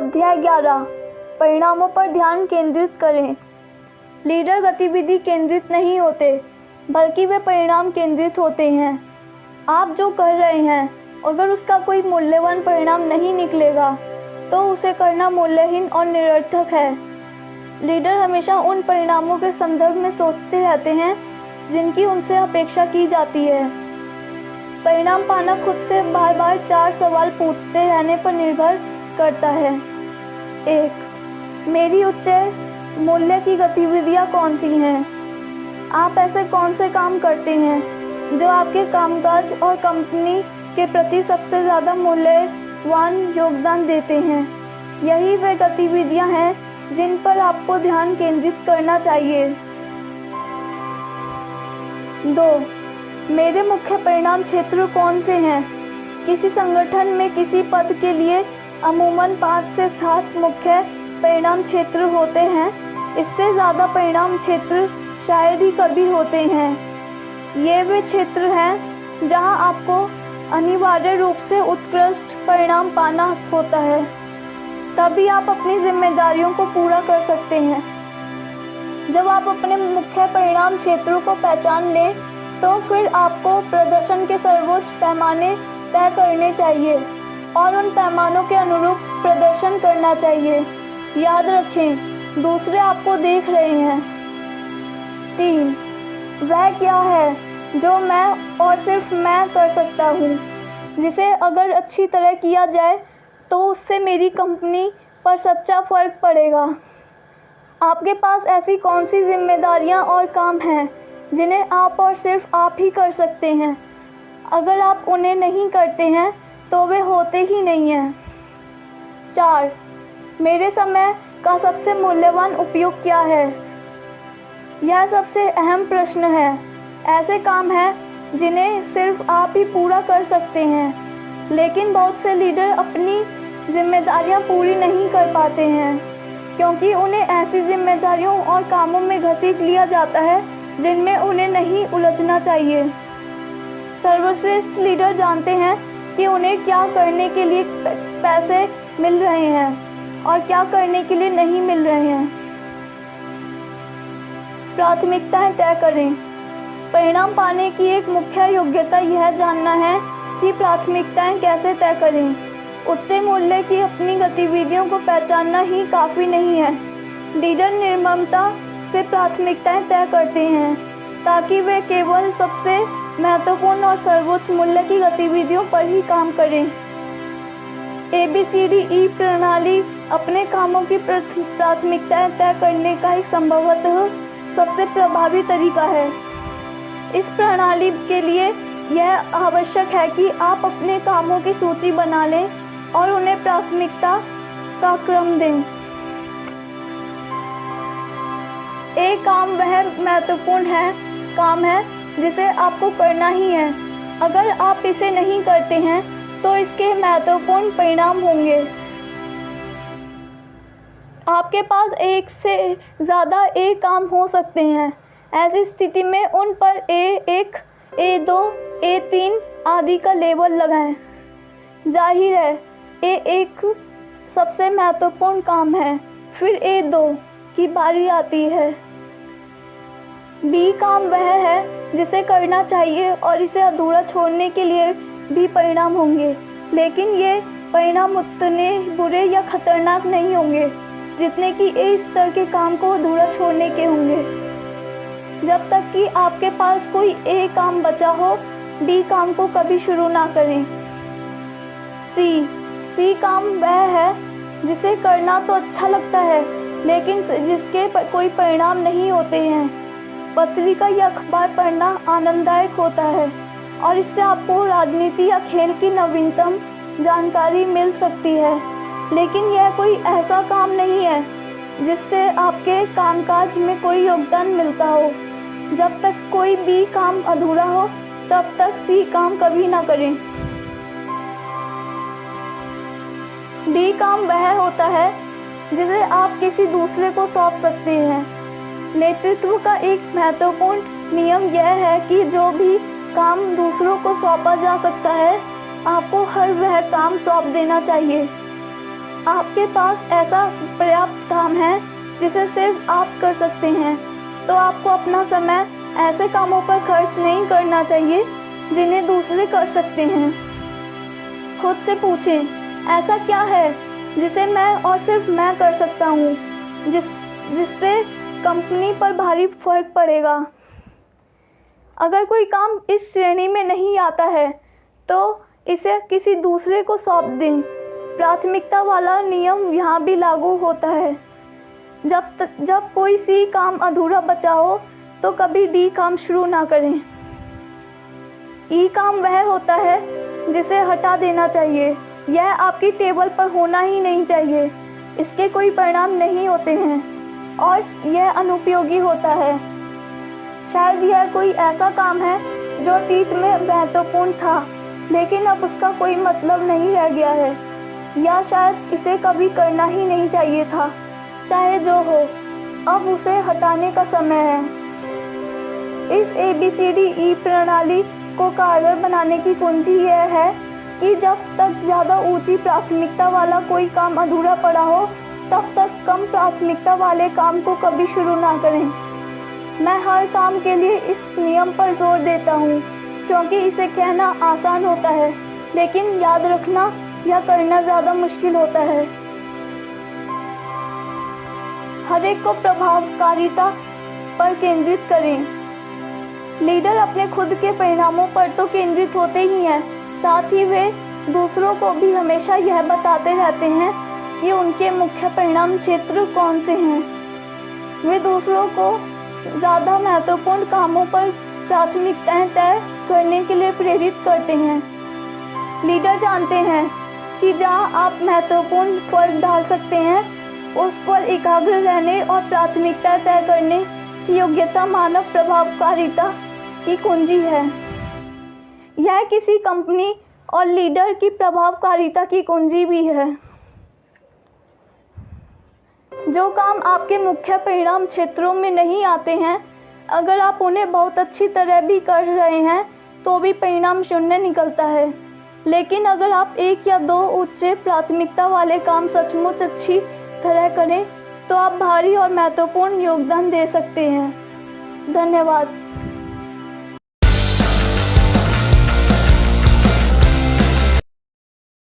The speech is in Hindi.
अध्याय 11 परिणामों पर ध्यान केंद्रित करें। लीडर गतिविधि केंद्रित नहीं होते, बल्कि वे परिणाम केंद्रित होते हैं। आप जो कर रहे हैं, अगर उसका कोई मूल्यवान परिणाम नहीं निकलेगा, तो उसे करना मूल्यहीन और निरर्थक है। लीडर हमेशा उन परिणामों के संदर्भ में सोचते रहते हैं जिनकी उनसे अपेक्षा की जाती है। परिणाम पाना खुद से बार बार 4 सवाल पूछते रहने पर निर्भर करता है। 1. मेरी उच्च मूल्य की गतिविधियां कौन सी हैं? आप ऐसे कौन से काम करते हैं जो आपके कामकाज और कंपनी के प्रति सबसे ज़्यादा मूल्यवान योगदान देते हैं? यही वे गतिविधियां हैं जिन पर आपको ध्यान केंद्रित करना चाहिए। 2. मेरे मुख्य परिणाम क्षेत्र कौन से हैं? किसी संगठन में किसी पद के लिए अमूमन 5 से 7 मुख्य परिणाम क्षेत्र होते हैं। इससे ज़्यादा परिणाम क्षेत्र शायद ही कभी होते हैं। ये वे क्षेत्र हैं जहां आपको अनिवार्य रूप से उत्कृष्ट परिणाम पाना होता है, तभी आप अपनी जिम्मेदारियों को पूरा कर सकते हैं। जब आप अपने मुख्य परिणाम क्षेत्रों को पहचान लें, तो फिर आपको प्रदर्शन के सर्वोच्च पैमाने तय करने चाहिए और उन पैमानों के अनुरूप प्रदर्शन करना चाहिए। याद रखें, दूसरे आपको देख रहे हैं। 3. वह क्या है जो मैं और सिर्फ मैं कर सकता हूँ, जिसे अगर अच्छी तरह किया जाए तो उससे मेरी कंपनी पर सच्चा फर्क पड़ेगा? आपके पास ऐसी कौन सी जिम्मेदारियाँ और काम हैं जिन्हें आप और सिर्फ आप ही कर सकते हैं? अगर आप उन्हें नहीं करते हैं तो वे होते ही नहीं हैं। 4. मेरे समय का सबसे मूल्यवान उपयोग क्या है? यह सबसे अहम प्रश्न है। ऐसे काम हैं जिन्हें सिर्फ आप ही पूरा कर सकते हैं, लेकिन बहुत से लीडर अपनी जिम्मेदारियां पूरी नहीं कर पाते हैं क्योंकि उन्हें ऐसी जिम्मेदारियों और कामों में घसीट लिया जाता है जिनमें उन्हें नहीं उलझना चाहिए। सर्वश्रेष्ठ लीडर जानते हैं कि उन्हें क्या करने के लिए पैसे मिल रहे हैं और क्या करने के लिए नहीं मिल रहे हैं। प्राथमिकताएं तय करें। परिणाम पाने की एक मुख्य योग्यता यह जानना है कि प्राथमिकताएं कैसे तय करें। उच्च मूल्य की अपनी गतिविधियों को पहचानना ही काफ़ी नहीं है। लीडर निर्ममता से प्राथमिकताएं तय करते हैं ताकि वे केवल सबसे महत्वपूर्ण और सर्वोच्च मूल्य की गतिविधियों पर ही काम करें। ABCDE प्रणाली अपने कामों की प्राथमिकताएं तय करने का एक संभवतः सबसे प्रभावी तरीका है। इस प्रणाली के लिए यह आवश्यक है कि आप अपने कामों की सूची बना लें और उन्हें प्राथमिकता का क्रम दें। एक काम वह महत्वपूर्ण काम है जिसे आपको करना ही है। अगर आप इसे नहीं करते हैं तो इसके महत्वपूर्ण परिणाम होंगे। आपके पास एक से ज़्यादा ए काम हो सकते हैं। ऐसी स्थिति में उन पर A1, A2, A3 आदि का लेबल लगाएं। जाहिर है, A1 सबसे महत्वपूर्ण काम है, फिर A2 की बारी आती है। B काम वह है जिसे करना चाहिए और इसे अधूरा छोड़ने के लिए भी परिणाम होंगे, लेकिन ये परिणाम उतने बुरे या खतरनाक नहीं होंगे जितने कि A स्तर के काम को अधूरा छोड़ने के होंगे। जब तक कि आपके पास कोई A काम बचा हो, B काम को कभी शुरू ना करें। C काम वह है जिसे करना तो अच्छा लगता है, लेकिन जिसके कोई परिणाम नहीं होते हैं। पत्रिका या अखबार पढ़ना आनंददायक होता है और इससे आपको राजनीति या खेल की नवीनतम जानकारी मिल सकती है, लेकिन यह कोई ऐसा काम नहीं है जिससे आपके कामकाज में कोई योगदान मिलता हो। जब तक कोई B काम अधूरा हो, तब तक C काम कभी ना करें। D काम वह होता है जिसे आप किसी दूसरे को सौंप सकते हैं। नेतृत्व का एक महत्वपूर्ण नियम यह है कि जो भी काम दूसरों को सौंपा जा सकता है, आपको हर वह काम सौंप देना चाहिए। आपके पास ऐसा पर्याप्त काम है जिसे सिर्फ आप कर सकते हैं, तो आपको अपना समय ऐसे कामों पर खर्च नहीं करना चाहिए जिन्हें दूसरे कर सकते हैं। खुद से पूछें, ऐसा क्या है जिसे मैं और सिर्फ मैं कर सकता हूँ, जिससे कंपनी पर भारी फर्क पड़ेगा। अगर कोई काम इस श्रेणी में नहीं आता है तो इसे किसी दूसरे को सौंप दें। प्राथमिकता वाला नियम यहाँ भी लागू होता है। जब कोई सी काम अधूरा बचा हो तो कभी डी काम शुरू ना करें। ई काम वह होता है जिसे हटा देना चाहिए। यह आपकी टेबल पर होना ही नहीं चाहिए। इसके कोई परिणाम नहीं होते हैं और यह अनुपयोगी होता है। शायद यह कोई ऐसा काम है जो अतीत में महत्वपूर्ण था लेकिन अब उसका कोई मतलब नहीं रह गया है, या शायद इसे कभी करना ही नहीं चाहिए था। चाहे जो हो, अब उसे हटाने का समय है। इस ABCDE प्रणाली को कारगर बनाने की कुंजी यह है कि जब तक ज़्यादा ऊंची प्राथमिकता वाला कोई काम अधूरा पड़ा हो तब तक कम प्राथमिकता वाले काम को कभी शुरू ना करें। मैं हर काम के लिए इस नियम पर जोर देता हूँ क्योंकि इसे कहना आसान होता है लेकिन याद रखना या करना ज़्यादा मुश्किल होता है। हर एक को प्रभावकारिता पर केंद्रित करें। लीडर अपने खुद के परिणामों पर तो केंद्रित होते ही हैं, साथ ही वे दूसरों को भी हमेशा यह बताते रहते हैं कि उनके मुख्य परिणाम क्षेत्र कौन से हैं। वे दूसरों को ज़्यादा महत्वपूर्ण कामों पर प्राथमिकताएं तय करने के लिए प्रेरित करते हैं। लीडर जानते हैं कि जहां आप महत्वपूर्ण फर्क डाल सकते हैं उस पर एकाग्र रहने और प्राथमिकता तय करने की योग्यता मानव प्रभावकारिता की कुंजी है। यह किसी कंपनी और लीडर की प्रभावकारिता की कुंजी भी है। जो काम आपके मुख्य परिणाम क्षेत्रों में नहीं आते हैं, अगर आप उन्हें बहुत अच्छी तरह भी कर रहे हैं तो भी परिणाम शून्य निकलता है। लेकिन अगर आप 1 या 2 उच्च प्राथमिकता वाले काम सचमुच अच्छी तरह करें तो आप भारी और महत्वपूर्ण योगदान दे सकते हैं। धन्यवाद।